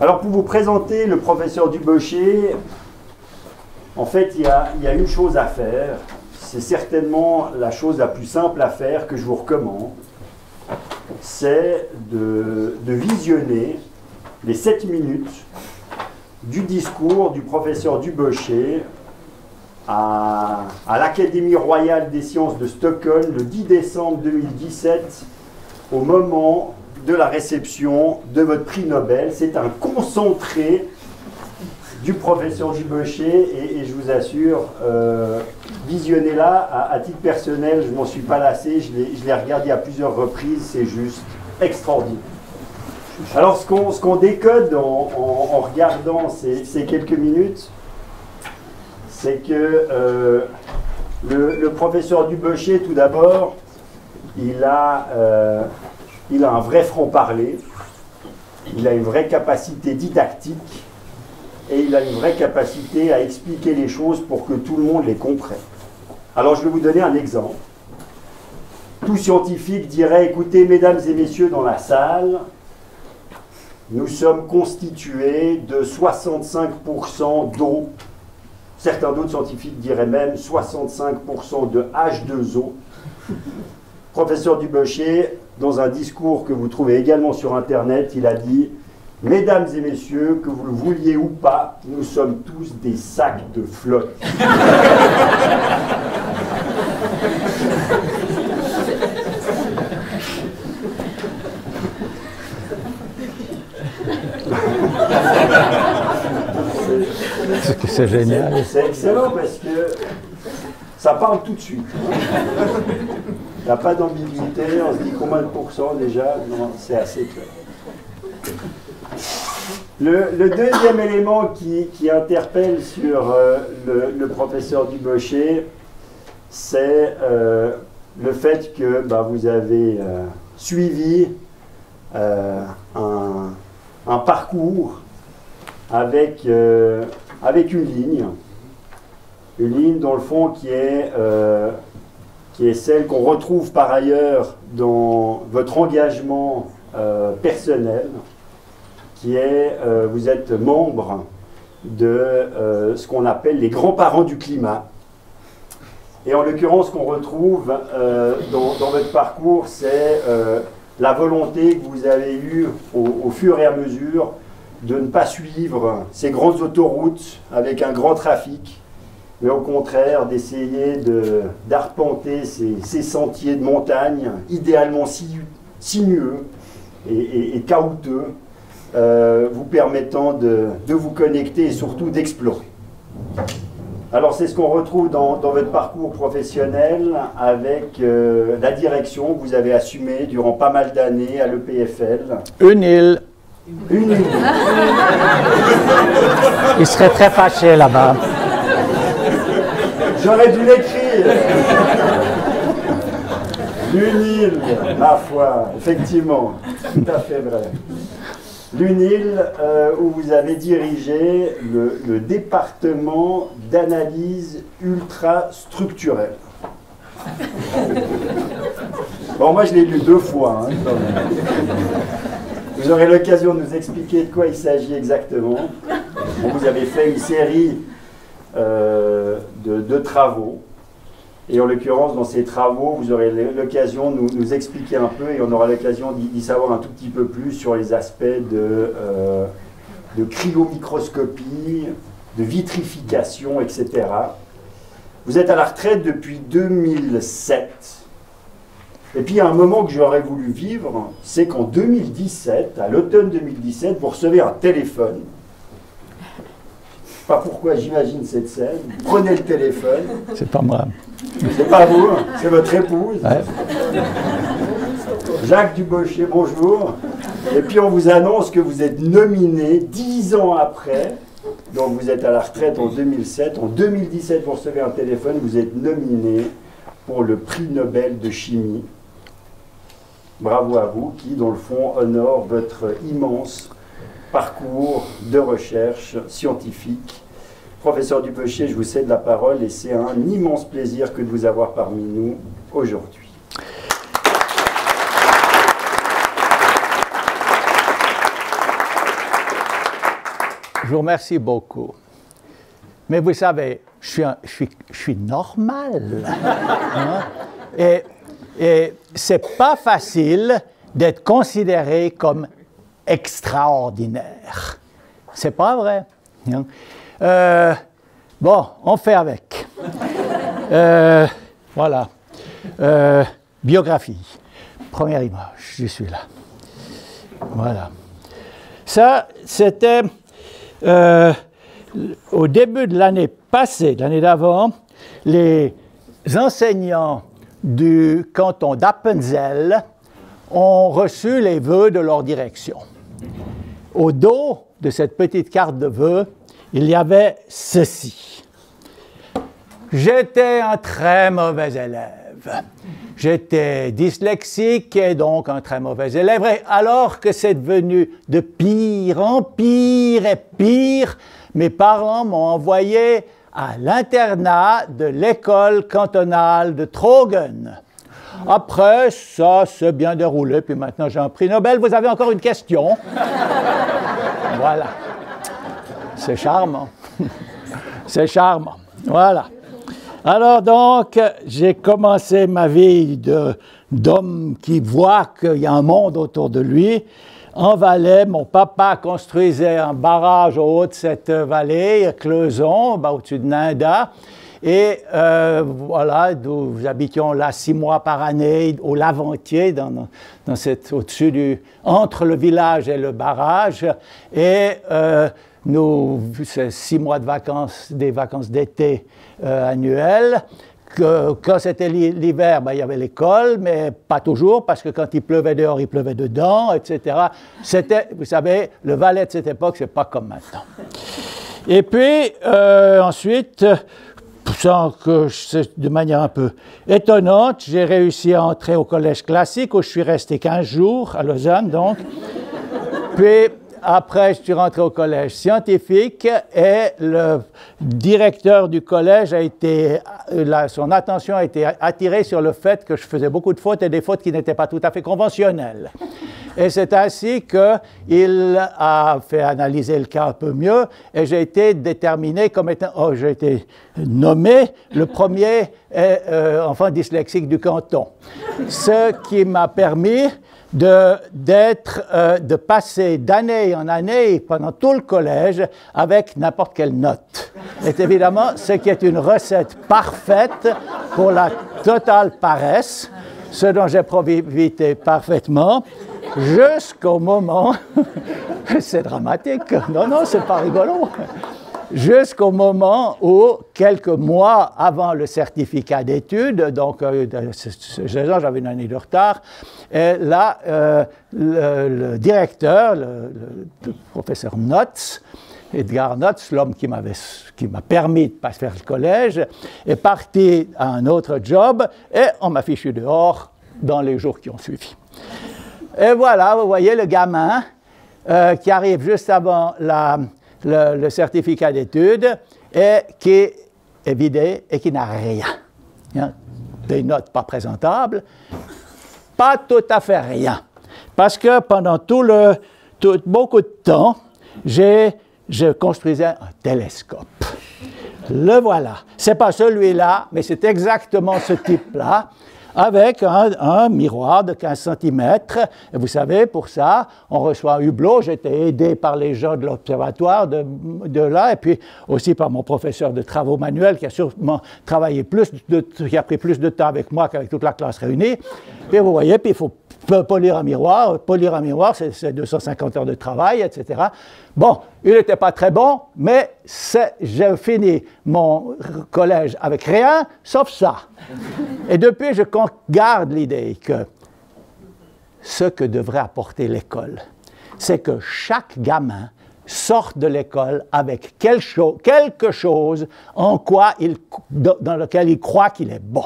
Alors pour vous présenter le professeur Dubochet, en fait il y a une chose à faire, c'est certainement la chose la plus simple à faire que je vous recommande, c'est de visionner les 7 minutes du discours du professeur Dubochet à l'Académie royale des sciences de Stockholm le 10 décembre 2017 au moment de la réception de votre prix Nobel. C'est un concentré du professeur Dubochet et je vous assure, visionnez-la à titre personnel, je ne m'en suis pas lassé, je l'ai regardé à plusieurs reprises, c'est juste extraordinaire. Alors ce qu'on décode en regardant ces quelques minutes, c'est que le professeur Dubochet, tout d'abord, il a un vrai franc-parler, il a une vraie capacité didactique et il a une vraie capacité à expliquer les choses pour que tout le monde les comprenne. Alors je vais vous donner un exemple. Tout scientifique dirait, écoutez, mesdames et messieurs dans la salle, nous sommes constitués de 65% d'eau. Certains d'autres scientifiques diraient même 65% de H2O. Professeur Dubochet, dans un discours que vous trouvez également sur Internet, il a dit « Mesdames et messieurs, que vous le vouliez ou pas, nous sommes tous des sacs de flotte. » C'est génial. C'est excellent parce que ça parle tout de suite. Il n'y a pas d'ambiguïté, on se dit combien de pourcents déjà, non, c'est assez clair. Le deuxième élément qui interpelle sur le professeur Dubochet, c'est le fait que vous avez suivi un parcours avec une ligne dans le fond qui est celle qu'on retrouve par ailleurs dans votre engagement personnel, qui est, vous êtes membre de ce qu'on appelle les grands-parents du climat. Et en l'occurrence, ce qu'on retrouve dans votre parcours, c'est la volonté que vous avez eue au fur et à mesure de ne pas suivre ces grandes autoroutes avec un grand trafic, mais au contraire d'essayer d'arpenter ces sentiers de montagne, idéalement sinueux et caouteux, vous permettant de vous connecter et surtout d'explorer. Alors c'est ce qu'on retrouve dans votre parcours professionnel avec la direction que vous avez assumée durant pas mal d'années à l'EPFL. Une île. Une île. Il serait très fâché là-bas. J'aurais dû l'écrire. L'UNIL, ma foi, effectivement, tout à fait vrai. L'UNIL, où vous avez dirigé le département d'analyse ultra-structurelle. Bon, moi je l'ai lu 2 fois. Hein, quand même. Vous aurez l'occasion de nous expliquer de quoi il s'agit exactement. Bon, vous avez fait une série de travaux. Et en l'occurrence, dans ces travaux, vous aurez l'occasion de nous expliquer un peu et on aura l'occasion d'y savoir un tout petit peu plus sur les aspects de cryomicroscopie, de vitrification, etc. Vous êtes à la retraite depuis 2007. Et puis, il y a un moment que j'aurais voulu vivre, c'est qu'en 2017, à l'automne 2017, vous recevez un téléphone. Pas pourquoi j'imagine cette scène. Vous prenez le téléphone. C'est pas moi. C'est pas vous, c'est votre épouse. Ouais. Jacques Dubochet, bonjour. Et puis on vous annonce que vous êtes nominé 10 ans après. Donc vous êtes à la retraite en 2007. En 2017, vous recevez un téléphone, vous êtes nominé pour le prix Nobel de chimie. Bravo à vous, qui, dans le fond, honore votre immense parcours de recherche scientifique. Professeur Dubochet, je vous cède la parole et c'est un immense plaisir que de vous avoir parmi nous aujourd'hui. je vous remercie beaucoup. Mais vous savez, je suis normal. Hein? Et c'est pas facile d'être considéré comme extraordinaire. C'est pas vrai. Hein? Bon, on fait avec. Voilà. Biographie. Première image, je suis là. Voilà. Ça, c'était au début de l'année passée, l'année d'avant, les enseignants du canton d'Appenzell ont reçu les vœux de leur direction. Au dos de cette petite carte de vœux, il y avait ceci. J'étais un très mauvais élève. J'étais dyslexique et donc un très mauvais élève. Et alors que c'est devenu de pire en pire et pire, mes parents m'ont envoyé à l'internat de l'école cantonale de Trogen. Après, ça s'est bien déroulé, puis maintenant j'ai un prix Nobel. Vous avez encore une question? Voilà. C'est charmant. C'est charmant. Voilà. Alors donc, j'ai commencé ma vie d'homme qui voit qu'il y a un monde autour de lui. En Valais, mon papa construisait un barrage au haut de cette vallée, Cleuson, au-dessus de Ninda. Et voilà, nous habitions là 6 mois par année, au Laventier, au-dessus entre le village et le barrage. Et c'est 6 mois de vacances, des vacances d'été annuelles. Quand c'était l'hiver, il y avait l'école, mais pas toujours, parce que quand il pleuvait dehors, il pleuvait dedans, etc. C'était, vous savez, le Valais de cette époque, c'est pas comme maintenant. Et puis, ensuite, de manière un peu étonnante, j'ai réussi à entrer au collège classique, où je suis resté 15 jours, à Lausanne, donc. Puis, après, je suis rentré au collège scientifique et le directeur du collège son attention a été attirée sur le fait que je faisais beaucoup de fautes et des fautes qui n'étaient pas tout à fait conventionnelles. Et c'est ainsi qu'il a fait analyser le cas un peu mieux et j'ai été déterminé comme étant, j'ai été nommé le premier enfant dyslexique du canton. Ce qui m'a permis de passer d'année en année pendant tout le collège avec n'importe quelle note. Et évidemment, ce qui est une recette parfaite pour la totale paresse, ce dont j'ai profité parfaitement, jusqu'au moment, c'est dramatique, non, c'est pas rigolo, jusqu'au moment où, quelques mois avant le certificat d'études, donc j'avais une année de retard, et là, le directeur, le professeur Notz, Edgar Notz, l'homme qui m'a permis de pas faire le collège, est parti à un autre job et on m'a fichu dehors dans les jours qui ont suivi. Et voilà, vous voyez le gamin qui arrive juste avant le certificat d'études et qui est vidé et qui n'a rien. Hein? Des notes pas présentables, pas tout à fait rien. Parce que pendant beaucoup de temps, je construisais un télescope. Le voilà. Ce n'est pas celui-là, mais c'est exactement ce type-là, avec un miroir de 15 cm. Et vous savez, pour ça, on reçoit un hublot. J'étais aidé par les gens de l'observatoire de là, et puis aussi par mon professeur de travaux manuels qui a sûrement travaillé qui a pris plus de temps avec moi qu'avec toute la classe réunie. Puis vous voyez, puis il faut polir un miroir. Polir un miroir, c'est 250 heures de travail, etc. Bon, il n'était pas très bon, mais j'ai fini mon collège avec rien, sauf ça. Et depuis, je garde l'idée que ce que devrait apporter l'école, c'est que chaque gamin sorte de l'école avec quelque chose dans lequel il croit qu'il est bon.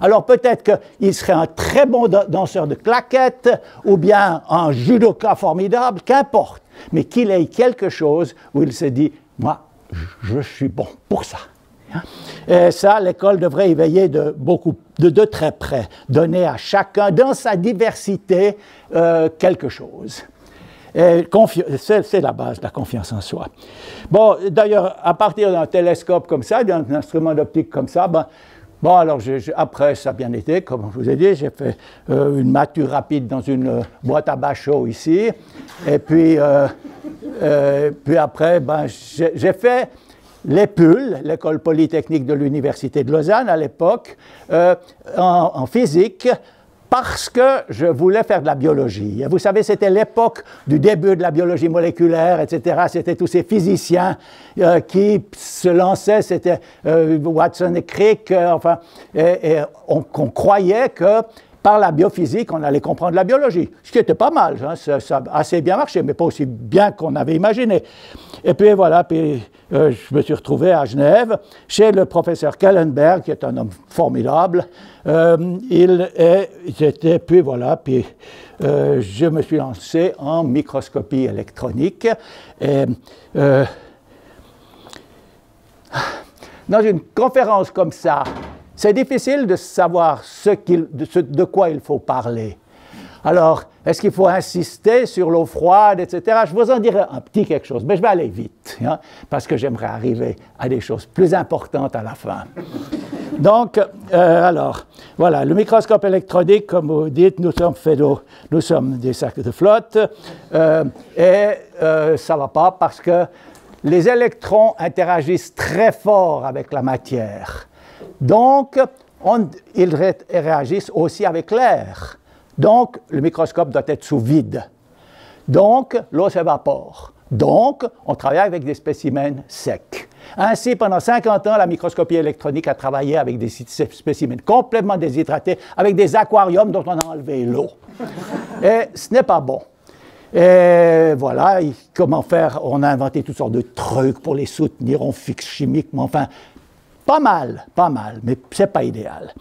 Alors peut-être qu'il serait un très bon danseur de claquettes ou bien un judoka formidable, qu'importe, mais qu'il ait quelque chose où il se dit « moi, je suis bon pour ça ». Et ça, l'école devrait y veiller de très près, donner à chacun, dans sa diversité, quelque chose. C'est la base de la confiance en soi. Bon, d'ailleurs, à partir d'un télescope comme ça, d'un instrument d'optique comme ça, bon, alors après, ça a bien été, comme je vous ai dit, j'ai fait une mature rapide dans une boîte à Bachot ici, et puis après, j'ai fait l'EPUL, l'École polytechnique de l'Université de Lausanne à l'époque, en physique, parce que je voulais faire de la biologie. Et vous savez, c'était l'époque du début de la biologie moléculaire, etc. C'était tous ces physiciens qui se lançaient, c'était Watson et Crick, on croyait que par la biophysique, on allait comprendre la biologie, ce qui était pas mal, hein, ça a assez bien marché, mais pas aussi bien qu'on avait imaginé. Et puis voilà, je me suis retrouvé à Genève, chez le professeur Kellenberg, qui est un homme formidable. Puis voilà, je me suis lancé en microscopie électronique. Dans une conférence comme ça, c'est difficile de savoir de quoi il faut parler. Alors, est-ce qu'il faut insister sur l'eau froide, etc.? Je vous en dirai un petit quelque chose, mais je vais aller vite, hein, parce que j'aimerais arriver à des choses plus importantes à la fin. Donc, alors, voilà, le microscope électronique, comme vous dites, nous sommes des sacs de flotte, ça ne va pas parce que les électrons interagissent très fort avec la matière. Donc, ils réagissent aussi avec l'air. Donc, le microscope doit être sous vide. Donc, l'eau s'évapore. Donc, on travaille avec des spécimens secs. Ainsi, pendant 50 ans, la microscopie électronique a travaillé avec des spécimens complètement déshydratés, avec des aquariums dont on a enlevé l'eau. Et ce n'est pas bon. Et voilà, comment faire? On a inventé toutes sortes de trucs pour les soutenir, on fixe chimiquement, enfin, pas mal, mais ce n'est pas idéal.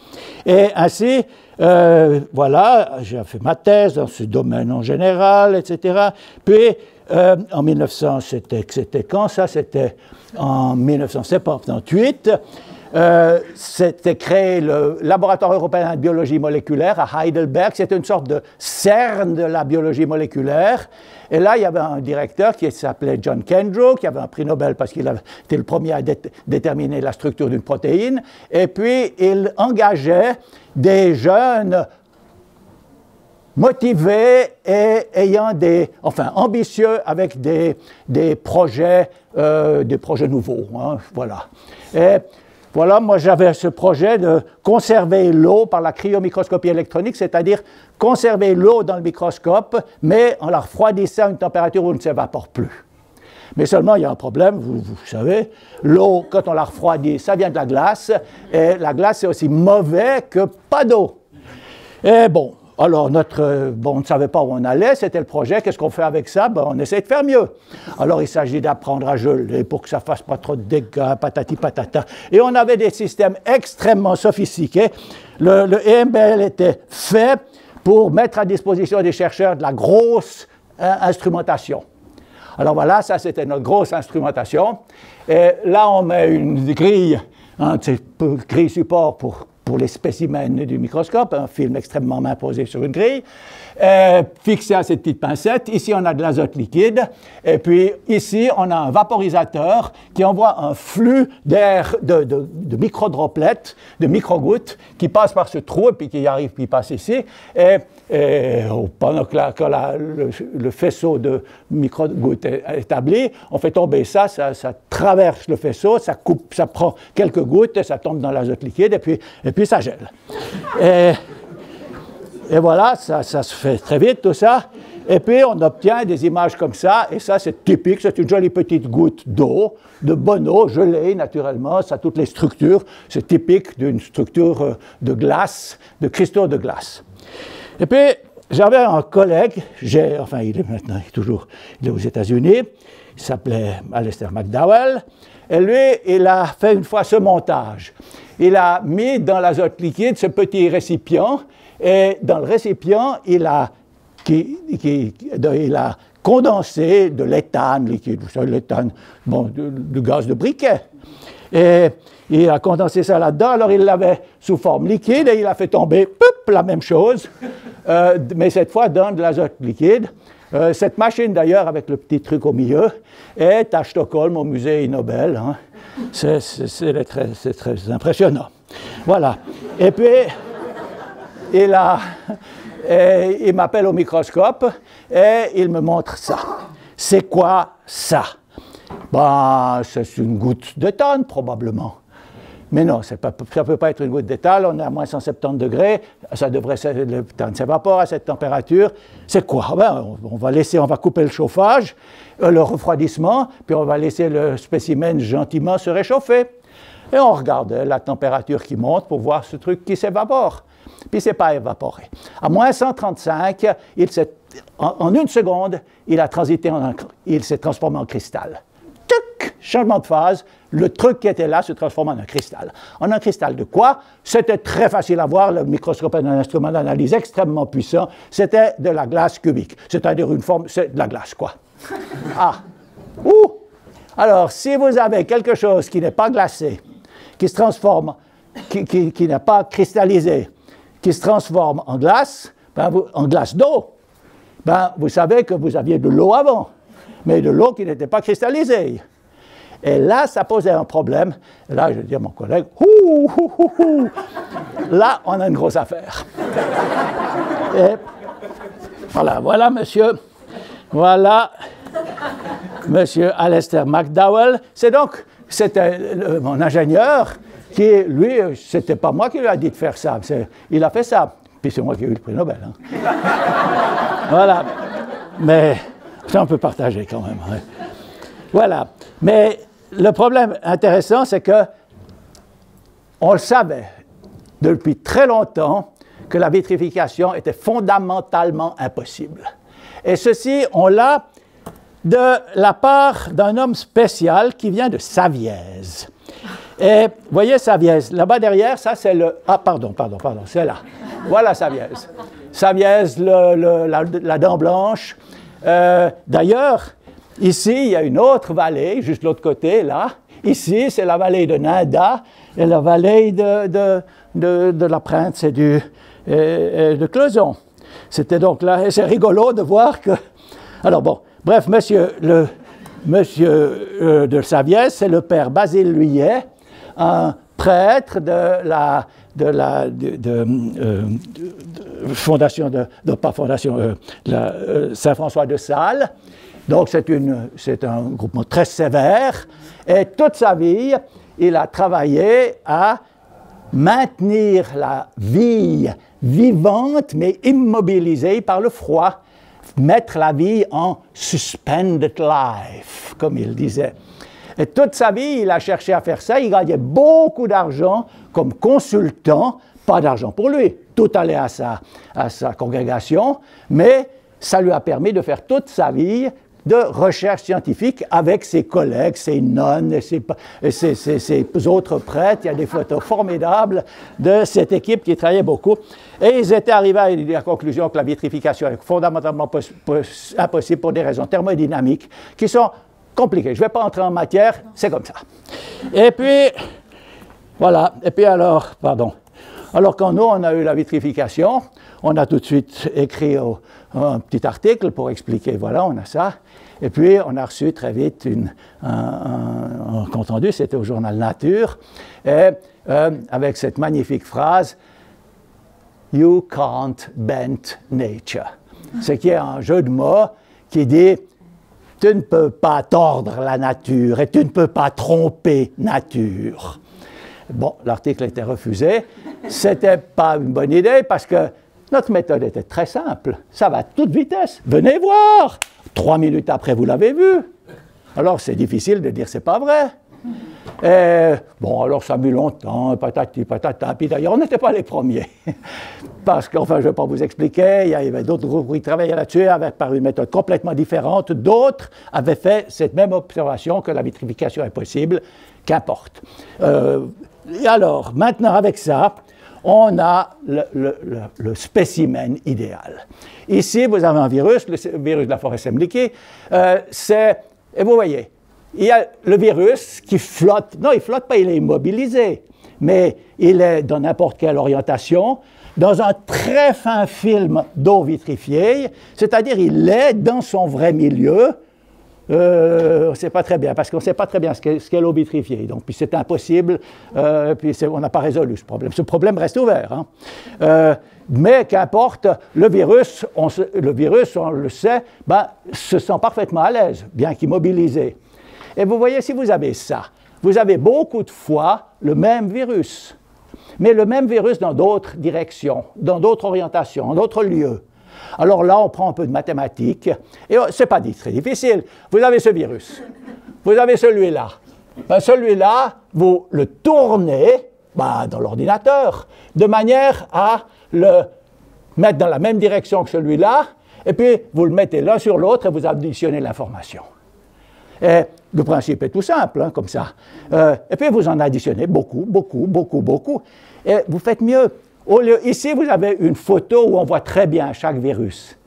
Et ainsi, voilà, j'ai fait ma thèse dans ce domaine en général, etc. Puis, en 1900, c'était quand ça? C'était en 1978. C'était créé le Laboratoire européen de biologie moléculaire à Heidelberg. C'était une sorte de CERN de la biologie moléculaire. Et là, il y avait un directeur qui s'appelait John Kendrew, qui avait un prix Nobel parce qu'il était le premier à déterminer la structure d'une protéine. Et puis, il engageait des jeunes motivés et ayant ambitieux avec des projets nouveaux. Hein, voilà. Et voilà, moi j'avais ce projet de conserver l'eau par la cryomicroscopie électronique, c'est-à-dire conserver l'eau dans le microscope, mais en la refroidissant à une température où elle ne s'évapore plus. Mais seulement, il y a un problème, vous savez, l'eau, quand on la refroidit, ça vient de la glace, et la glace, c'est aussi mauvais que pas d'eau. Et bon, alors on ne savait pas où on allait, c'était le projet, qu'est-ce qu'on fait avec ça? On essaie de faire mieux. Alors il s'agit d'apprendre à geler pour que ça ne fasse pas trop de dégâts, patati patata. Et on avait des systèmes extrêmement sophistiqués. Le EMBL était fait pour mettre à disposition des chercheurs de la grosse instrumentation. Alors voilà, ça c'était notre grosse instrumentation. Et là on met une grille, grille support pour les spécimens du microscope, un film extrêmement main posé sur une grille, fixé à cette petite pincette. Ici, on a de l'azote liquide. Et puis, ici, on a un vaporisateur qui envoie un flux d'air, de microdroplets, de microgouttes, qui passent par ce trou et puis qui arrive, puis passe ici. Et pendant que le faisceau de microgouttes est établi, on fait tomber ça traverse le faisceau, ça coupe, ça prend quelques gouttes, ça tombe dans l'azote liquide, et puis ça gèle. Et voilà, ça se fait très vite, tout ça. Et puis, on obtient des images comme ça, et ça, c'est typique, c'est une jolie petite goutte d'eau, de bonne eau, gelée, naturellement, ça a toutes les structures, c'est typique d'une structure de glace, de cristaux de glace. Et puis, j'avais un collègue, il est aux États-Unis, il s'appelait Alistair McDowell, et lui, il a fait une fois ce montage. Il a mis dans l'azote liquide ce petit récipient, et dans le récipient, il a condensé de l'éthane liquide, vous savez, l'éthane, du gaz de briquet. Et il a condensé ça là-dedans, alors il l'avait sous forme liquide, et il a fait tomber, la même chose, mais cette fois dans de l'azote liquide. Cette machine, d'ailleurs, avec le petit truc au milieu, est à Stockholm, au musée Nobel. Hein. C'est très impressionnant. Voilà. Et puis, il m'appelle au microscope et il me montre ça. C'est quoi ça? Ben, c'est une goutte d'éthane, probablement. Mais non, ça ne peut pas être une goutte d'éthane, on est à moins 170 degrés, l'éthane s'évapore à cette température. C'est quoi? Ben, on va couper le chauffage, le refroidissement, puis on va laisser le spécimen gentiment se réchauffer. Et on regarde la température qui monte pour voir ce truc qui s'évapore. Puis ce n'est pas évaporé. À moins 135, en une seconde, il s'est transformé en cristal. Tuc! Changement de phase, le truc qui était là se transforme en un cristal. En un cristal de quoi? C'était très facile à voir, le microscope est un instrument d'analyse extrêmement puissant, c'était de la glace cubique, c'est-à-dire une forme, c'est de la glace, quoi. Ah! Ouh! Alors, si vous avez quelque chose qui n'est pas glacé, qui se transforme, qui n'est pas cristallisé, qui se transforme en glace, en glace d'eau, vous savez que vous aviez de l'eau avant, mais de l'eau qui n'était pas cristallisée. Et là, ça posait un problème. Et là, je dis à mon collègue, là, on a une grosse affaire. Et voilà, monsieur Alistair McDowell. C'était mon ingénieur qui, lui, c'était pas moi qui lui a dit de faire ça. Il a fait ça. Puis c'est moi qui ai eu le prix Nobel. Hein. Voilà. Mais ça, on peut partager quand même. Ouais. Voilà. Mais le problème intéressant, c'est que on le savait depuis très longtemps que la vitrification était fondamentalement impossible. Et ceci, on l'a de la part d'un homme spécial qui vient de Saviez. Et vous voyez Saviez, là-bas derrière, ça c'est le... Ah, pardon, c'est là. Voilà Saviez. Saviez, la dent blanche. D'ailleurs, ici, il y a une autre vallée, juste de l'autre côté, là. Ici, c'est la vallée de Nanda et la vallée de la Prince et de Cleuson. C'était donc là, et c'est rigolo de voir que... Alors bon, bref, monsieur de Saviez, c'est le père Basile Luyet, un prêtre de la Saint-François de Sales. Donc c'est un groupement très sévère, et toute sa vie, il a travaillé à maintenir la vie vivante, mais immobilisée par le froid, mettre la vie en suspended life, comme il disait. Et toute sa vie, il a cherché à faire ça, il gagnait beaucoup d'argent comme consultant, pas d'argent pour lui, tout allait à sa congrégation, mais ça lui a permis de faire toute sa vie de recherche scientifique avec ses collègues, ses nonnes et ses autres prêtres. Il y a des photos formidables de cette équipe qui travaillait beaucoup. Et ils étaient arrivés à la conclusion que la vitrification est fondamentalement impossible pour des raisons thermodynamiques qui sont compliquées. Je ne vais pas entrer en matière, c'est comme ça. Et puis, voilà. Et puis alors, alors quand nous, on a eu la vitrification, on a tout de suite écrit un petit article pour expliquer, voilà, on a ça. Et puis, on a reçu très vite un compte-rendu, c'était au journal Nature, et, avec cette magnifique phrase « You can't bend nature », ce qui est un jeu de mots qui dit « Tu ne peux pas tordre la nature et tu ne peux pas tromper nature ». Bon, l'article était refusé. Ce n'était pas une bonne idée parce que notre méthode était très simple. Ça va à toute vitesse. Venez voir. 3 minutes après, vous l'avez vu. Alors, c'est difficile de dire c'est pas vrai. Et, bon, alors ça a mis longtemps, patati patata. Puis d'ailleurs, on n'était pas les premiers. Parce qu'enfin, je ne vais pas vous expliquer, il y avait d'autres groupes qui travaillaient là-dessus par une méthode complètement différente. D'autres avaient fait cette même observation que la vitrification est possible, qu'importe. Et alors, maintenant, avec ça, on a le spécimen idéal. Ici, vous avez un virus, le virus de la forêt semliquée. Et vous voyez, il y a le virus qui flotte. Non, il ne flotte pas, il est immobilisé. mais il est dans n'importe quelle orientation, dans un très fin film d'eau vitrifiée, c'est-à-dire il est dans son vrai milieu. On ne sait pas très bien, parce qu'on ne sait pas très bien ce qu'est l'eau vitrifiée. Donc, puis c'est impossible, puis on n'a pas résolu ce problème. Ce problème reste ouvert. Hein. Mais qu'importe, le virus, on le sait, se sent parfaitement à l'aise, bien qu'immobilisé. Et vous voyez, si vous avez ça, vous avez beaucoup de fois le même virus, mais le même virus dans d'autres directions, dans d'autres orientations, dans d'autres lieux. Alors là, on prend un peu de mathématiques, et ce n'est pas très difficile. Vous avez ce virus, vous avez celui-là. Celui-là, vous le tournez dans l'ordinateur, de manière à le mettre dans la même direction que celui-là, et puis vous le mettez l'un sur l'autre et vous additionnez l'information. Et le principe est tout simple, hein, comme ça. Et puis vous en additionnez beaucoup, et vous faites mieux. Ici, vous avez une photo où on voit très bien chaque virus.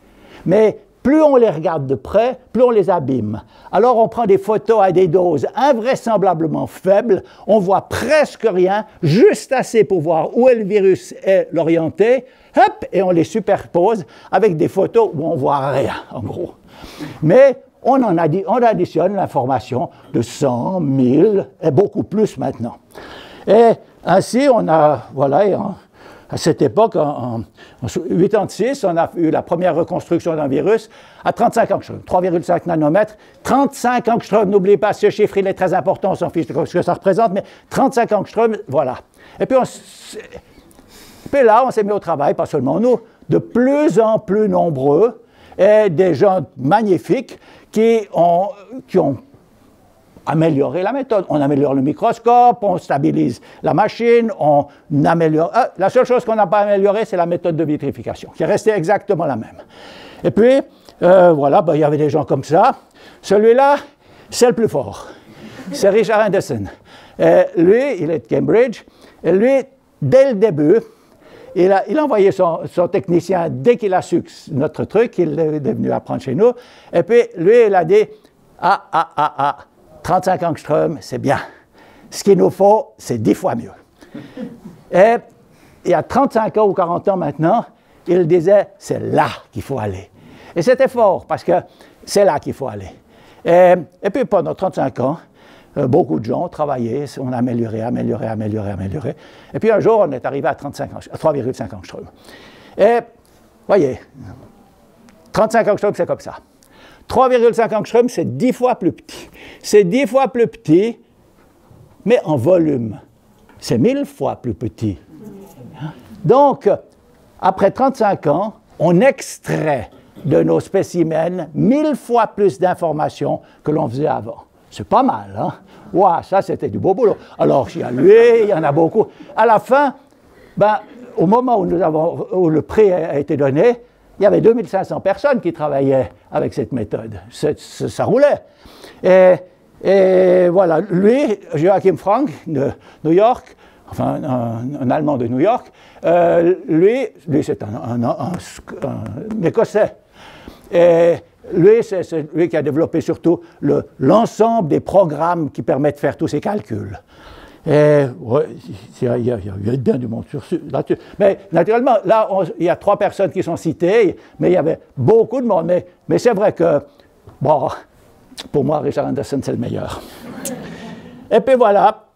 Mais plus on les regarde de près, plus on les abîme. Alors on prend des photos à des doses invraisemblablement faibles, on voit presque rien, juste assez pour voir où le virus est orienté, hop, et on les superpose avec des photos où on ne voit rien, en gros. Mais on additionne l'information de 100, 1000 et beaucoup plus maintenant. Et ainsi, on a, voilà, à cette époque, en 1986, on a eu la première reconstruction d'un virus à 35 angstroms, 3,5 nanomètres, 35 angstroms, n'oubliez pas ce chiffre, il est très important, on s'en fiche de ce que ça représente, mais 35 angstroms, voilà. Et puis là, on s'est mis au travail, pas seulement nous, de plus en plus nombreux, et des gens magnifiques qui ont améliorer la méthode. On améliore le microscope, on stabilise la machine, on améliore... la seule chose qu'on n'a pas améliorée, c'est la méthode de vitrification, qui est restée exactement la même. Et puis, voilà, il y avait des gens comme ça. Celui-là, c'est le plus fort. C'est Richard Anderson. Lui, il est de Cambridge, et lui, dès le début, il a envoyé son technicien, dès qu'il a su notre truc, il est venu apprendre chez nous, et puis lui, il a dit, 35 angstroms, c'est bien. Ce qu'il nous faut, c'est 10 fois mieux. Et il y a 35 ans ou 40 ans maintenant, il disait, c'est là qu'il faut aller. Et c'était fort, parce que c'est là qu'il faut aller. Et puis pendant 35 ans, beaucoup de gens ont travaillé, on a amélioré. Et puis un jour, on est arrivé à 3,5 angstroms. Et, voyez, 35 angstroms, c'est comme ça. 3,5 angstroms, c'est 10 fois plus petit. C'est 10 fois plus petit, mais en volume. C'est 1000 fois plus petit. Donc, après 35 ans, on extrait de nos spécimens 1000 fois plus d'informations que l'on faisait avant. C'est pas mal, hein? Ouah, ça, c'était du beau boulot. Alors, il y a lui, il y en a beaucoup. À la fin, au moment où le prix a été donné, il y avait 2500 personnes qui travaillaient avec cette méthode. Ça roulait. Et voilà, lui, Joachim Frank de New York, enfin un Allemand de New York, lui c'est un Écossais. Et lui, c'est lui qui a développé surtout l'ensemble des programmes qui permettent de faire tous ces calculs. Et ouais, il y a bien du monde là-dessus. Mais naturellement, là, il y a 3 personnes qui sont citées, mais il y avait beaucoup de monde. Mais c'est vrai que, bon, pour moi, Richard Anderson, c'est le meilleur. Et puis voilà,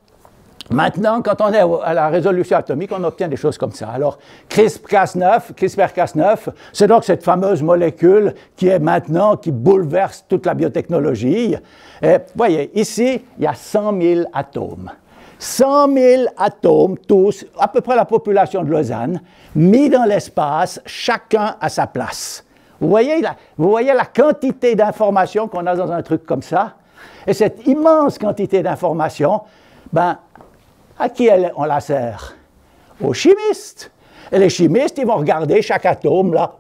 maintenant, quand on est à la résolution atomique, on obtient des choses comme ça. Alors, CRISPR-Cas9, c'est donc cette fameuse molécule qui est maintenant, qui bouleverse toute la biotechnologie. Et voyez, ici, il y a 100 000 atomes. 100 000 atomes, tous, à peu près la population de Lausanne, mis dans l'espace, chacun à sa place. Vous voyez la quantité d'informations qu'on a dans un truc comme ça? Et cette immense quantité d'informations, à qui on la sert? Aux chimistes. Et les chimistes, ils vont regarder chaque atome, là,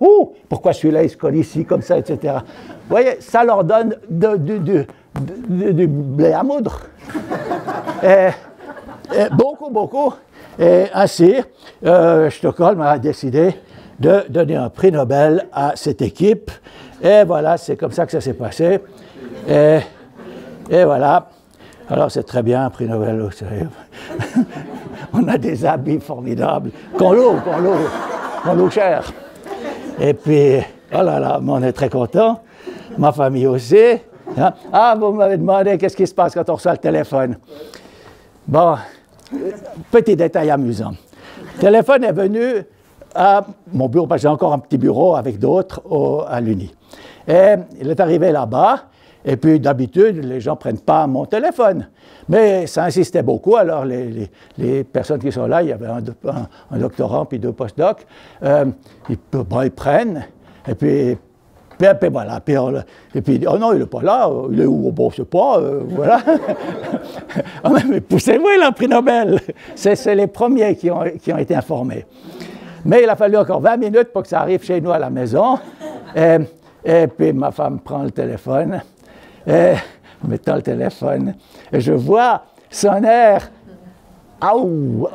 pourquoi celui-là, il se colle ici, comme ça, etc. Vous voyez, ça leur donne du blé à moudre. Beaucoup. Et ainsi, Stockholm a décidé de donner un prix Nobel à cette équipe. Et voilà, c'est comme ça que ça s'est passé. Et voilà. Alors, c'est très bien, un prix Nobel au sérieux. on a des habits formidables qu'on loue cher. Et puis, oh là là, on est très content. Ma famille aussi. Hein? Ah, vous m'avez demandé qu'est-ce qui se passe quand on reçoit le téléphone. Bon, petit détail amusant. Le téléphone est venu à mon bureau, parce que j'ai encore un petit bureau avec d'autres à l'Uni. Et il est arrivé là-bas, et puis d'habitude, les gens ne prennent pas mon téléphone. Mais ça insistait beaucoup, alors les personnes qui sont là, il y avait un doctorant puis 2 postdocs, ils prennent, et puis voilà, et puis oh non, il n'est pas là, il est où? Bon, je ne sais pas, voilà. Oh, mais poussez-vous, il a un prix Nobel. C'est les premiers qui ont été informés. Mais il a fallu encore 20 minutes pour que ça arrive chez nous à la maison. Et puis ma femme prend le téléphone, en mettant le téléphone, et je vois son air, son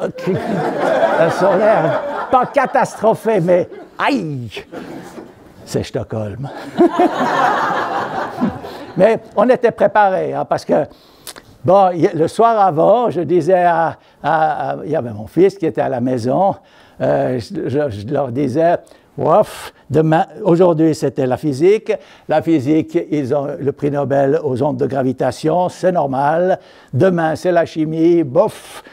air, pas catastrophé, mais aïe! C'est Stockholm. Mais on était préparés, hein, parce que, bon, le soir avant, je disais il y avait mon fils qui était à la maison, je leur disais, ouf, demain, aujourd'hui c'était la physique. La physique, ils ont le prix Nobel aux ondes de gravitation, c'est normal. Demain, c'est la chimie, bof,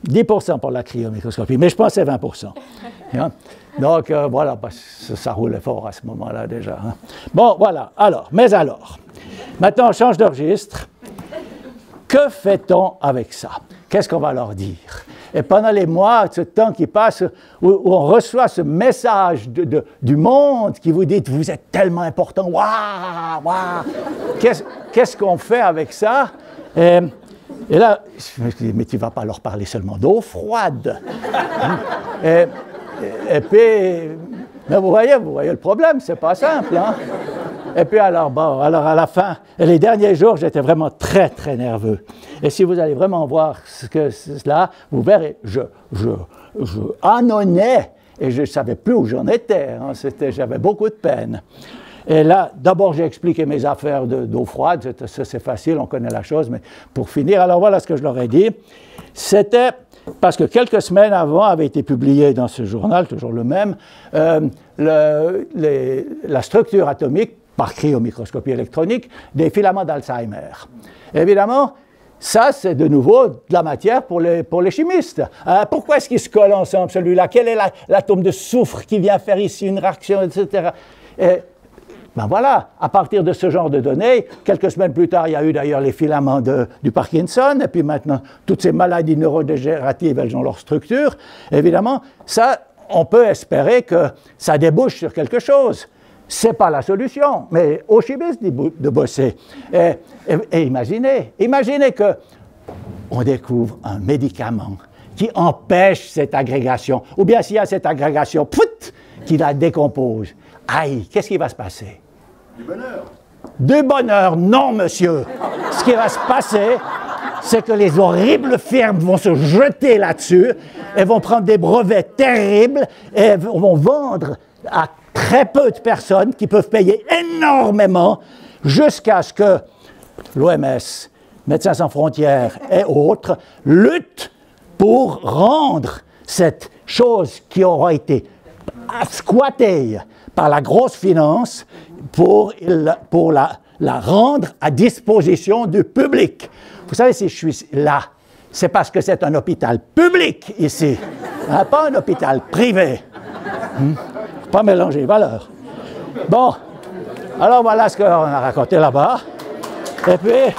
10% pour la cryomicroscopie, mais je pensais 20%. Hein? Donc, voilà, ça roulait fort à ce moment-là déjà. Hein. Bon, voilà. Alors, maintenant, on change de registre. Que fait-on avec ça? Qu'est-ce qu'on va leur dire? Et pendant les mois, ce temps qui passe, où on reçoit ce message du monde qui vous dit « Vous êtes tellement important, waouh, waouh! » Qu'est-ce qu'on fait avec ça? Et là, je me dis « Mais tu ne vas pas leur parler seulement d'eau froide. » Et puis, mais vous voyez le problème, c'est pas simple. Hein? Et puis alors à la fin, les derniers jours, j'étais vraiment très, très nerveux. Et si vous allez vraiment voir ce que c'est cela, vous verrez, je annonnais et je ne savais plus où j'en étais. Hein? J'avais beaucoup de peine. Et là, d'abord, j'ai expliqué mes affaires d'eau froide, c'est facile, on connaît la chose, mais pour finir, alors voilà ce que je leur ai dit. C'était parce que quelques semaines avant avait été publié dans ce journal, toujours le même, la structure atomique par cryomicroscopie électronique des filaments d'Alzheimer. Évidemment, ça, c'est de nouveau de la matière pour les chimistes. Pourquoi est-ce qu'ils se collent ensemble, celui-là? Quel est l'atome de soufre qui vient faire ici une réaction, etc. Et, ben voilà, à partir de ce genre de données, quelques semaines plus tard, il y a eu d'ailleurs les filaments du Parkinson, et puis maintenant, toutes ces maladies neurodégénératives, elles ont leur structure. Évidemment, ça, on peut espérer que ça débouche sur quelque chose. Ce n'est pas la solution, mais aux chimistes de bosser. Et imaginez qu'on découvre un médicament qui empêche cette agrégation, ou bien s'il y a cette agrégation, qui la décompose. Aïe, qu'est-ce qui va se passer? Du bonheur. Du bonheur, non, monsieur. Ce qui va se passer, c'est que les horribles firmes vont se jeter là-dessus, elles vont prendre des brevets terribles et vont vendre à très peu de personnes qui peuvent payer énormément jusqu'à ce que l'OMS, Médecins sans frontières et autres luttent pour rendre cette chose qui aura été squattée par la grosse finance pour la rendre à disposition du public. Vous savez, si je suis là, c'est parce que c'est un hôpital public ici, hein, pas un hôpital privé. Pas mélanger les valeurs. Bon, alors voilà ce qu'on a raconté là-bas. Et puis,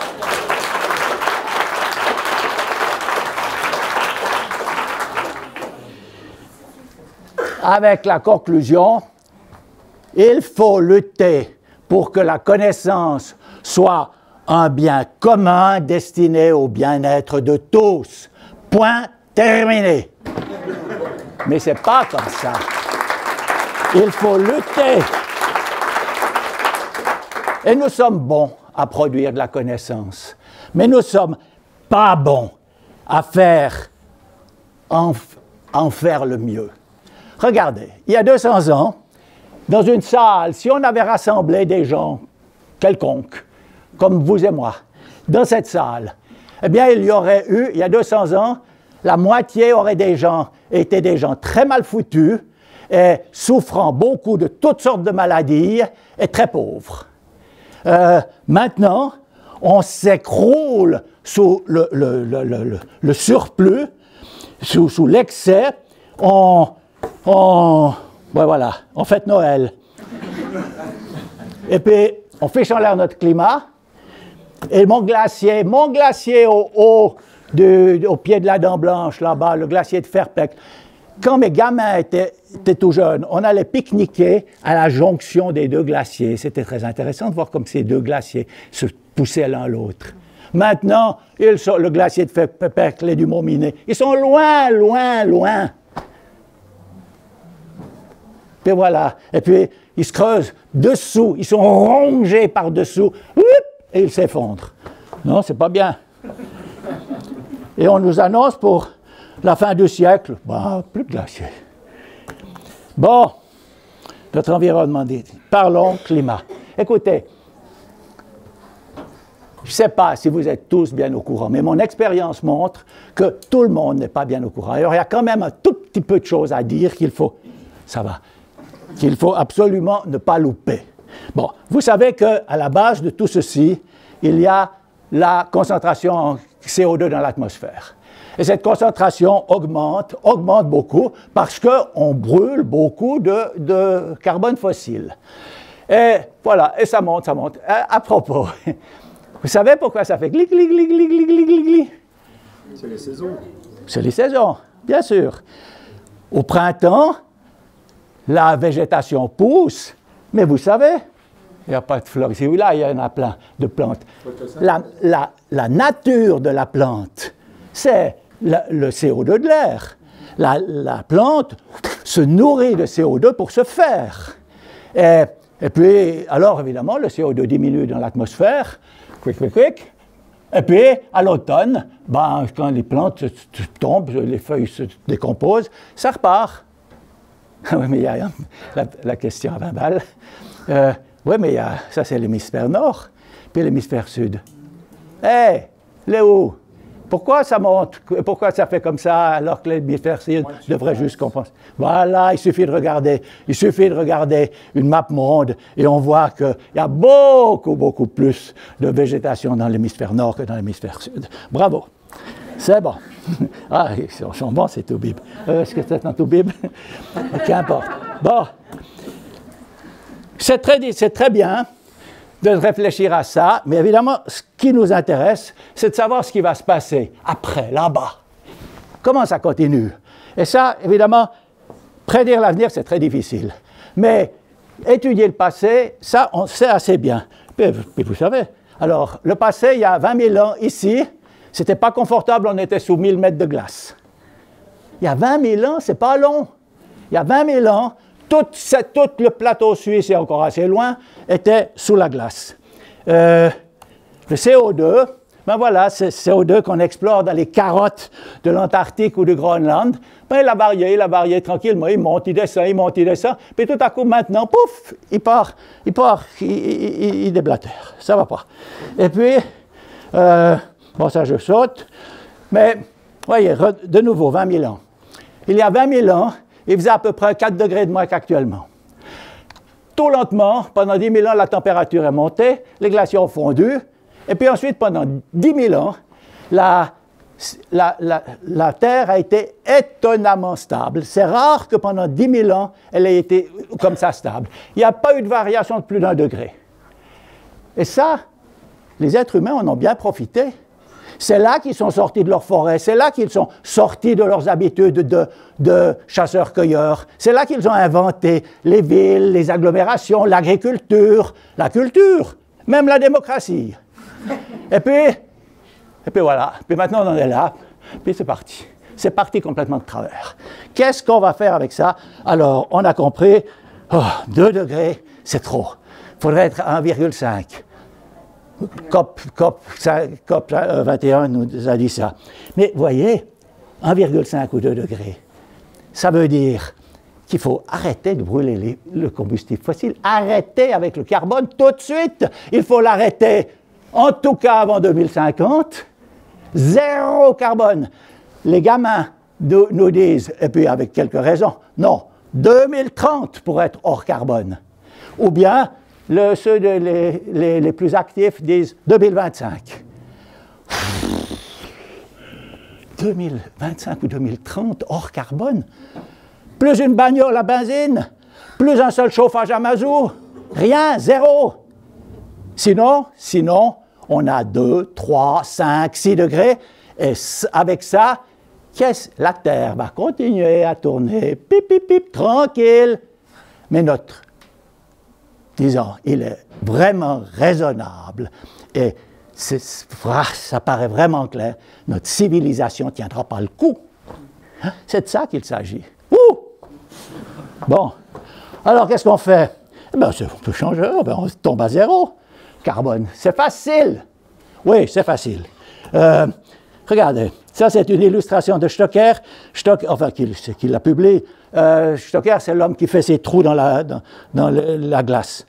avec la conclusion, il faut lutter pour que la connaissance soit un bien commun destiné au bien-être de tous. Point terminé. Mais ce n'est pas comme ça. Il faut lutter. Et nous sommes bons à produire de la connaissance, mais nous ne sommes pas bons à en faire le mieux. Regardez, il y a 200 ans, dans une salle, si on avait rassemblé des gens quelconques, comme vous et moi, dans cette salle, eh bien, il y aurait eu, il y a 200 ans, la moitié étaient des gens très mal foutus, et souffrant beaucoup de toutes sortes de maladies, et très pauvres. Maintenant, on s'écroule sous le surplus, sous l'excès, voilà, on fête Noël. Et puis, on fiche en l'air notre climat. Et mon glacier au pied de la Dent Blanche, là-bas, le glacier de Ferpec, quand mes gamins étaient tout jeunes, on allait pique-niquer à la jonction des deux glaciers. C'était très intéressant de voir comme ces deux glaciers se poussaient l'un l'autre. Maintenant, le glacier de Ferpec, les du Mont-Minet, ils sont loin, loin, loin. Et voilà. Et puis, ils se creusent dessous, ils sont rongés par-dessous, et ils s'effondrent. Non, c'est pas bien. Et on nous annonce pour la fin du siècle, plus de glaciers. Bon, notre environnement dit, parlons climat. Écoutez, je ne sais pas si vous êtes tous bien au courant, mais mon expérience montre que tout le monde n'est pas bien au courant. Alors, il y a quand même un tout petit peu de choses à dire qu'il faut absolument ne pas louper. Bon, vous savez qu'à la base de tout ceci, il y a la concentration en CO2 dans l'atmosphère. Et cette concentration augmente beaucoup parce qu'on brûle beaucoup de carbone fossile. Et voilà, et ça monte. À propos, vous savez pourquoi ça fait gli, gli, gli, gli, gli, gli, gli, gli? C'est les saisons. C'est les saisons, bien sûr. Au printemps, la végétation pousse, mais vous savez, il n'y a pas de fleurs ici ou là, il y en a plein de plantes. La nature de la plante, c'est le CO2 de l'air. La plante se nourrit de CO2 pour se faire. Et puis, alors évidemment, le CO2 diminue dans l'atmosphère, quick. Et puis, à l'automne, quand les plantes tombent, les feuilles se décomposent, ça repart. Oui, mais il y a la question à 20 balles. Oui, mais ça, c'est l'hémisphère nord, puis l'hémisphère sud. Hé, Léo, pourquoi ça monte? Pourquoi ça fait comme ça alors que l'hémisphère sud devrait juste compenser? Voilà, il suffit de regarder une map monde et on voit qu'il y a beaucoup plus de végétation dans l'hémisphère nord que dans l'hémisphère sud. Bravo, c'est bon. Ah, ils sont bons, ces Toubib. Est-ce que c'est un Toubib? Qu'importe. Bon. C'est très bien de réfléchir à ça, mais évidemment, ce qui nous intéresse, c'est de savoir ce qui va se passer après, là-bas. Comment ça continue? Et ça, évidemment, prédire l'avenir, c'est très difficile. Mais étudier le passé, ça, on sait assez bien. Puis vous savez, alors, le passé, il y a 20 000 ans, ici, c'était pas confortable, on était sous 1000 mètres de glace. Il y a 20 000 ans, c'est pas long. Il y a 20 000 ans, tout le plateau suisse, et encore assez loin, était sous la glace. Le CO2, voilà, c'est CO2 qu'on explore dans les carottes de l'Antarctique ou du Groenland. Il a varié tranquillement, il monte, il descend, puis tout à coup, maintenant, pouf, il déblatère. Ça va pas. Et puis, bon, ça je saute, mais, voyez, de nouveau, 20 000 ans. Il y a 20 000 ans, il faisait à peu près 4 degrés de moins qu'actuellement. Tout lentement, pendant 10 000 ans, la température est montée, les glaciers ont fondu, et puis ensuite, pendant 10 000 ans, la Terre a été étonnamment stable. C'est rare que pendant 10 000 ans, elle ait été comme ça stable. Il n'y a pas eu de variation de plus d'1 degré. Et ça, les êtres humains en ont bien profité. C'est là qu'ils sont sortis de leur forêt, c'est là qu'ils sont sortis de leurs habitudes de chasseurs-cueilleurs, c'est là qu'ils ont inventé les villes, les agglomérations, l'agriculture, la culture, même la démocratie. Et puis voilà, puis maintenant on en est là, puis c'est parti. C'est parti complètement de travers. Qu'est-ce qu'on va faire avec ça? Alors, on a compris, 2 degrés, c'est trop. Il faudrait être à 1,5. COP 21 nous a dit ça. Mais voyez, 1,5 ou 2 degrés, ça veut dire qu'il faut arrêter de brûler le combustible fossile. Arrêter avec le carbone tout de suite. Il faut l'arrêter, en tout cas avant 2050. 0 carbone. les gamins nous disent, et puis avec quelques raisons, non, 2030 pour être hors carbone. Ou bien, ceux les plus actifs disent 2025. 2025 ou 2030 hors carbone. Plus une bagnole à benzine, plus un seul chauffage à mazout, rien, zéro. Sinon, on a 2, 3, 5, 6 degrés, et avec ça, la Terre va continuer à tourner, pip, pip, pip, tranquille. Mais disons, il est vraiment raisonnable, et ça paraît vraiment clair, notre civilisation ne tiendra pas le coup. Hein? C'est de ça qu'il s'agit. Ouh! Bon, alors qu'est-ce qu'on fait? Eh bien, on peut changer, on tombe à zéro. Carbone, c'est facile. Oui, c'est facile. Regardez, ça c'est une illustration de Stocker, qui l'a publié. Stocker, c'est l'homme qui fait ses trous dans la glace.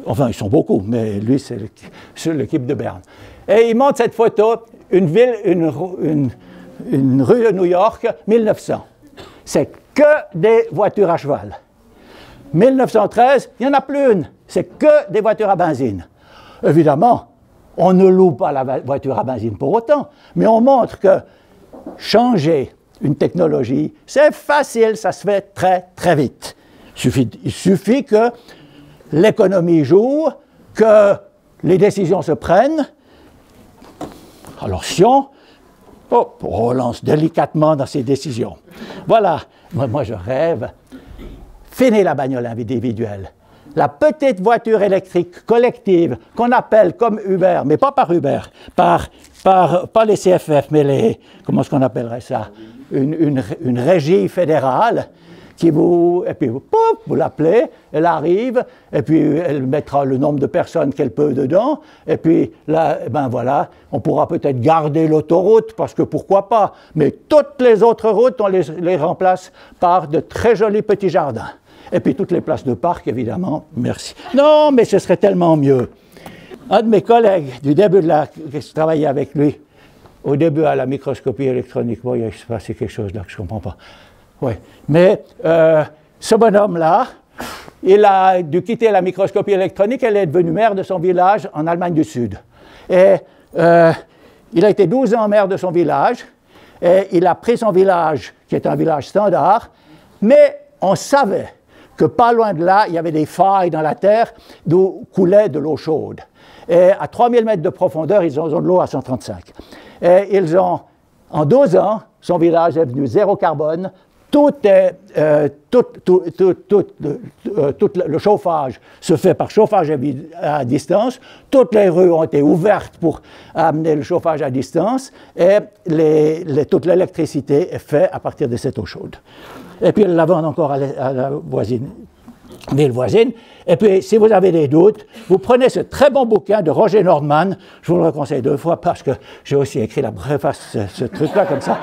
Enfin, ils sont beaucoup, mais lui, c'est l'équipe de Berne. Et il montre cette photo, une rue de New York, 1900. C'est que des voitures à cheval. 1913, il n'y en a plus une. C'est que des voitures à benzine. Évidemment, on ne loue pas la voiture à benzine pour autant, mais on montre que changer une technologie, c'est facile, ça se fait très, très vite. Il suffit que l'économie joue, que les décisions se prennent. Alors si on relance délicatement dans ces décisions. Voilà, moi je rêve. Fini la bagnole individuelle. La petite voiture électrique collective qu'on appelle comme Uber, mais pas par Uber, pas les CFF, mais comment est-ce qu'on appellerait ça? Une régie fédérale qui et puis vous l'appelez, elle arrive, et puis elle mettra le nombre de personnes qu'elle peut dedans, et puis là, ben voilà, on pourra peut-être garder l'autoroute, parce que pourquoi pas, mais toutes les autres routes, on les remplace par de très jolis petits jardins. Et puis toutes les places de parc, évidemment, merci. Non, mais ce serait tellement mieux. Un de mes collègues, du début je travaillais avec lui, au début à la microscopie électronique, bon, il s'est passé quelque chose là que je ne comprends pas. Oui, mais ce bonhomme-là, il a dû quitter la microscopie électronique, elle est devenue maire de son village en Allemagne du Sud. Et il a été 12 ans maire de son village, et il a pris son village, qui est un village standard, mais on savait que pas loin de là, il y avait des failles dans la terre d'où coulait de l'eau chaude. Et à 3000 mètres de profondeur, ils ont de l'eau à 135. Et en 12 ans, son village est devenu zéro carbone. Tout le chauffage se fait par chauffage à distance. Toutes les rues ont été ouvertes pour amener le chauffage à distance. Et toute l'électricité est faite à partir de cette eau chaude. Et puis, ils la vendent encore à la ville voisine. Et puis, si vous avez des doutes, vous prenez ce très bon bouquin de Roger Nordman. Je vous le conseille 2 fois parce que j'ai aussi écrit la préface, ce truc-là, comme ça.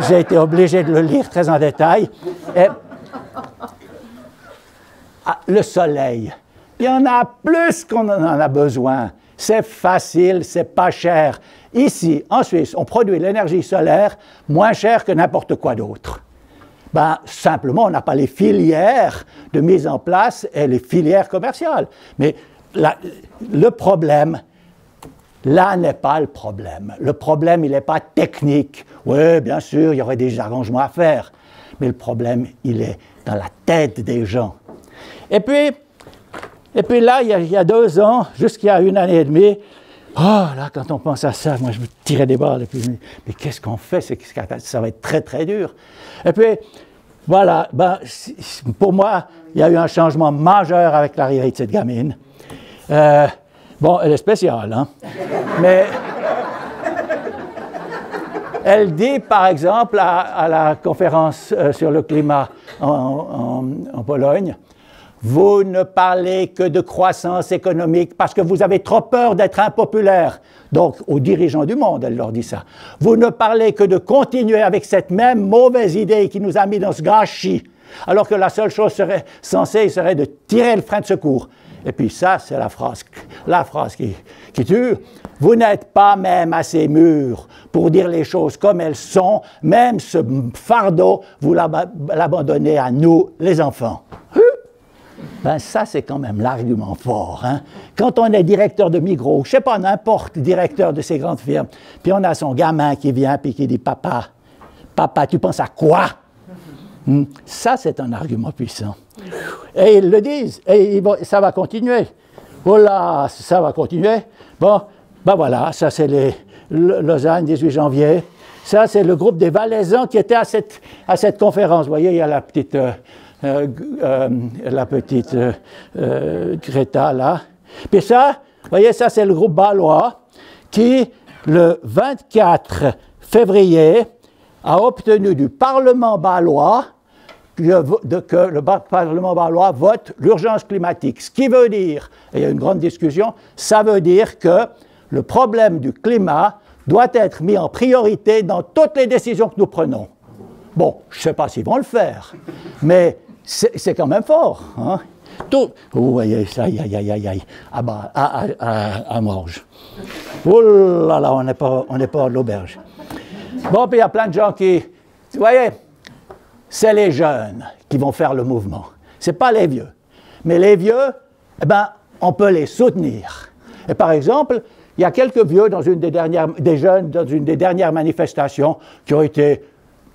J'ai été obligé de le lire très en détail. Et, le soleil, il y en a plus qu'on en a besoin. C'est facile, c'est pas cher. Ici, en Suisse, on produit l'énergie solaire moins cher que n'importe quoi d'autre. Ben, simplement, on n'a pas les filières de mise en place et les filières commerciales. Mais le problème, là n'est pas le problème. Le problème, il n'est pas technique. Oui, bien sûr, il y aurait des arrangements à faire. Mais le problème, il est dans la tête des gens. Et puis là, il y a 2 ans, jusqu'il y a 1 année et demie, là, quand on pense à ça, moi, je me tirais des balles. Et puis, mais qu'est-ce qu'on fait? Ça va être très, très dur. Et puis, voilà, pour moi, il y a eu un changement majeur avec l'arrivée de cette gamine. Bon, elle est spéciale, hein? Mais elle dit, par exemple, à la conférence sur le climat en Pologne, vous ne parlez que de croissance économique parce que vous avez trop peur d'être impopulaire. Donc, aux dirigeants du monde, elle leur dit ça. Vous ne parlez que de continuer avec cette même mauvaise idée qui nous a mis dans ce gâchis. alors que la seule chose sensée serait de tirer le frein de secours. Et puis ça, c'est la phrase qui tue. Vous n'êtes pas même assez mûrs pour dire les choses comme elles sont, même ce fardeau, vous l'abandonnez à nous, les enfants. Ben ça, c'est quand même l'argument fort. Hein? Quand on est directeur de Migros, je ne sais pas, n'importe, directeur de ces grandes firmes, puis on a son gamin qui vient puis qui dit « Papa, papa, tu penses à quoi ?» Ça, c'est un argument puissant. Et ils le disent, et ça va continuer. Oh là, ça va continuer. Bon, ben voilà, ça c'est les Lausanne, 18 janvier. Ça, c'est le groupe des Valaisans qui était à cette conférence. Vous voyez, il y a la petite Greta là. Puis ça, vous voyez, ça c'est le groupe bâlois qui, le 24 février, a obtenu du Parlement bâlois que le Parlement bâlois vote l'urgence climatique. Ce qui veut dire, et il y a une grande discussion, ça veut dire que le problème du climat doit être mis en priorité dans toutes les décisions que nous prenons. Bon, je ne sais pas s'ils vont le faire, mais c'est quand même fort. Hein? Tout, vous voyez, ça, aïe, à Morges. Oh là là, on n'est pas à l'auberge. Bon, puis il y a plein de gens qui... Vous voyez, c'est les jeunes qui vont faire le mouvement. Ce n'est pas les vieux. Mais les vieux, eh ben, on peut les soutenir. Et par exemple, il y a quelques vieux des jeunes dans une des dernières manifestations qui ont été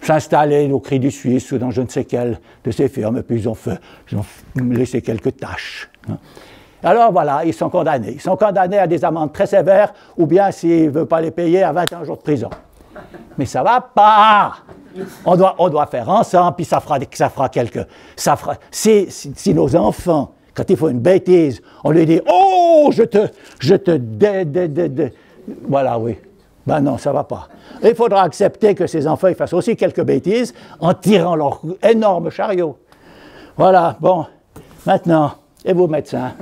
s'installer au Cri du Suisse ou dans je ne sais quelle de ces firmes, et puis ils ont laissé quelques tâches. Alors voilà, ils sont condamnés. Ils sont condamnés à des amendes très sévères, ou bien, s'ils ne veulent pas les payer, à 21 jours de prison. Mais ça ne va pas! On doit faire ensemble, puis ça fera quelques... Si nos enfants, quand ils font une bêtise, on lui dit « Oh, voilà, oui. Ben non, ça ne va pas. Il faudra accepter que ces enfants ils fassent aussi quelques bêtises en tirant leur énorme chariot. Voilà, bon. Maintenant, et vous médecins?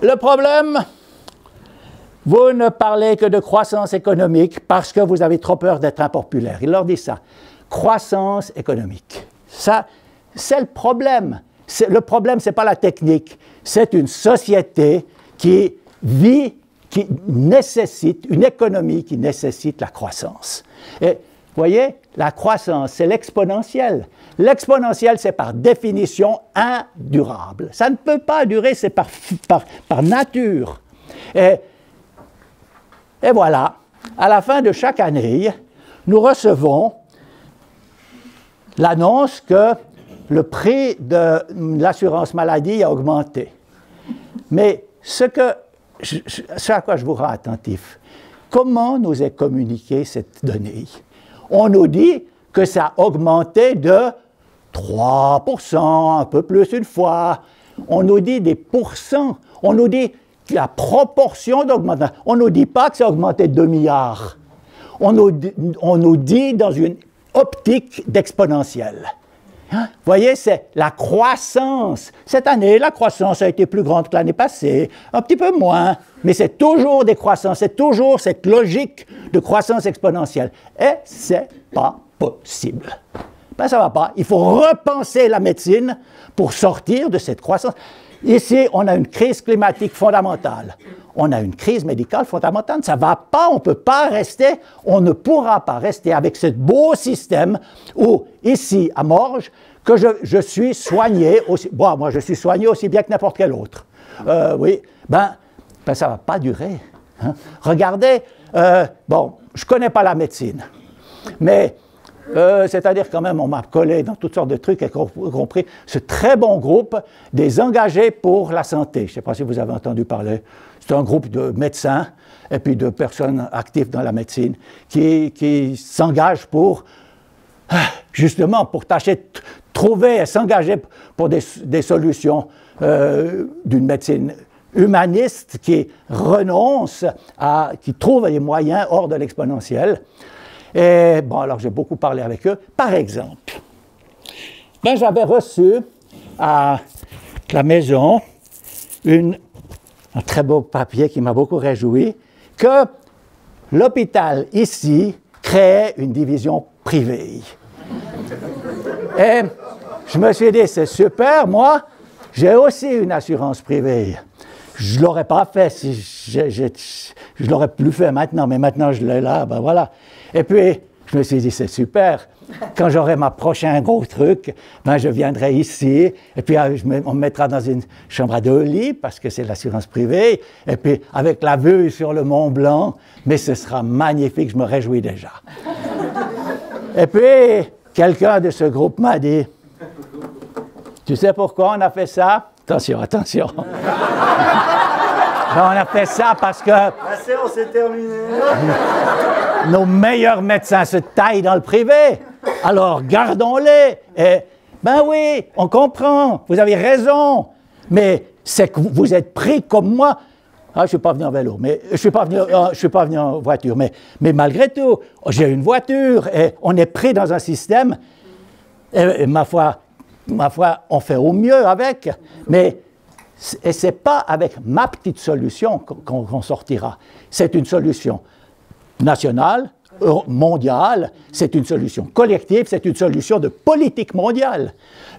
Le problème, vous ne parlez que de croissance économique parce que vous avez trop peur d'être impopulaire. Il leur dit ça. Croissance économique. Ça, c'est le problème. Le problème, ce n'est pas la technique. C'est une société qui vit, qui nécessite, une économie qui nécessite la croissance. Et vous voyez, la croissance, c'est l'exponentielle. L'exponentielle, c'est par définition indurable. Ça ne peut pas durer, c'est par nature. Et voilà, à la fin de chaque année, nous recevons l'annonce que le prix de l'assurance maladie a augmenté. Mais ce à quoi je vous rends attentif, comment nous est communiquée cette donnée? On nous dit que ça a augmenté de 3%, un peu plus une fois. On nous dit des pourcents. On nous dit la proportion d'augmentation. On ne nous dit pas que ça a augmenté de 2 milliards. On nous dit dans une optique d'exponentielle. Hein? Vous voyez, c'est la croissance. Cette année, la croissance a été plus grande que l'année passée, un petit peu moins, mais c'est toujours des croissances, c'est toujours cette logique de croissance exponentielle. Et c'est pas possible. Ben, ça ne va pas. Il faut repenser la médecine pour sortir de cette croissance. Ici, on a une crise climatique fondamentale. On a une crise médicale fondamentale. Ça ne va pas, on ne peut pas rester, on ne pourra pas rester avec ce beau système où, ici, à Morges, que je suis soigné aussi, bon, moi je suis soigné aussi bien que n'importe quel autre. Oui, ben ça ne va pas durer. Hein. Regardez, bon, je ne connais pas la médecine, mais c'est-à-dire quand même, on m'a collé dans toutes sortes de trucs, y compris ce très bon groupe des engagés pour la santé. Je ne sais pas si vous avez entendu parler. C'est un groupe de médecins et puis de personnes actives dans la médecine qui s'engagent pour, justement, pour tâcher de trouver et s'engager pour des solutions d'une médecine humaniste qui renonce qui trouve les moyens hors de l'exponentiel. Et bon, alors j'ai beaucoup parlé avec eux. Par exemple, j'avais reçu à la maison un très beau papier qui m'a beaucoup réjoui, que l'hôpital ici créait une division privée. Et je me suis dit, c'est super, moi, j'ai aussi une assurance privée. Je ne l'aurais pas fait si je l'aurais plus fait maintenant, mais maintenant je l'ai là, ben voilà. Et puis, je me suis dit, c'est super. Quand j'aurai ma prochain gros truc, ben je viendrai ici, et puis on me mettra dans une chambre à 2 lits, parce que c'est l'assurance privée, et puis avec la vue sur le Mont Blanc, mais ce sera magnifique, je me réjouis déjà. Et puis, quelqu'un de ce groupe m'a dit, tu sais pourquoi on a fait ça? Attention, attention. Ben, on a fait ça parce que La séance est terminée. nos meilleurs médecins se taillent dans le privé. Alors, gardons-les. Et, ben oui, on comprend, vous avez raison. Mais c'est que vous êtes pris comme moi. Ah, je ne suis pas venu en vélo, mais je ne suis pas venu en voiture. Mais malgré tout, j'ai une voiture et on est pris dans un système. Et ma foi, on fait au mieux avec. Mais ce n'est pas avec ma petite solution qu'on sortira. C'est une solution nationale, mondiale, c'est une solution collective, c'est une solution de politique mondiale.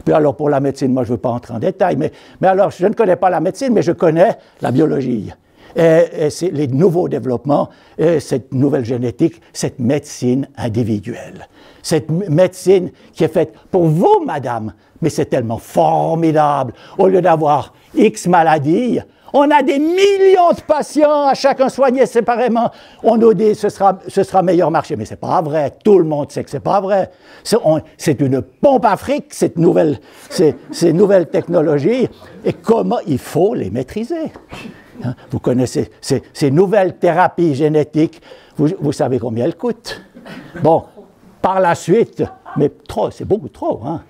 Puis alors pour la médecine, moi je ne veux pas entrer en détail, mais alors je ne connais pas la médecine, mais je connais la biologie. Et c'est les nouveaux développements, et cette nouvelle génétique, cette médecine individuelle. Cette médecine qui est faite pour vous, madame, mais c'est tellement formidable. Au lieu d'avoir X maladies, on a des millions de patients, à chacun soigné séparément. On nous dit ce sera meilleur marché, mais ce n'est pas vrai. Tout le monde sait que ce n'est pas vrai. C'est une pompe à fric, ces nouvelles technologies, et comment il faut les maîtriser. Hein? Vous connaissez ces nouvelles thérapies génétiques, vous savez combien elles coûtent. Bon, par la suite, mais trop, c'est beaucoup trop. Hein?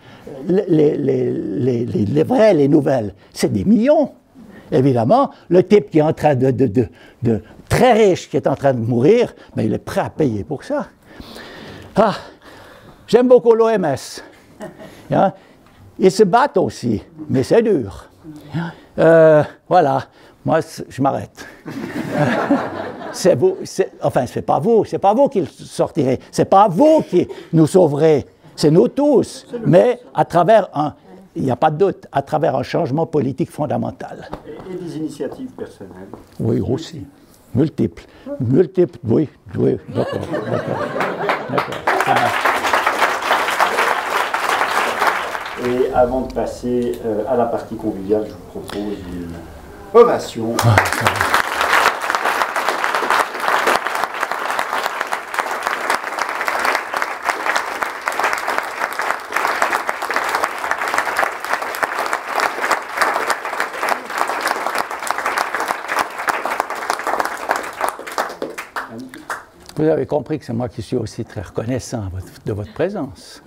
Les vraies, les nouvelles, c'est des millions. Évidemment, le type qui est en train de très riche, qui est en train de mourir, mais il est prêt à payer pour ça. Ah, j'aime beaucoup l'OMS. Hein? Ils se battent aussi, mais c'est dur. Voilà, moi je m'arrête. C'est vous, enfin c'est pas vous qui le sortirez, c'est pas vous qui nous sauverez, c'est nous tous, mais à travers il n'y a pas de doute, à travers un changement politique fondamental. Et des initiatives personnelles. Oui, aussi. Multiples, oui, d'accord. Et avant de passer à la partie conviviale, je vous propose une ovation. Vous avez compris que c'est moi qui suis aussi très reconnaissant de votre présence.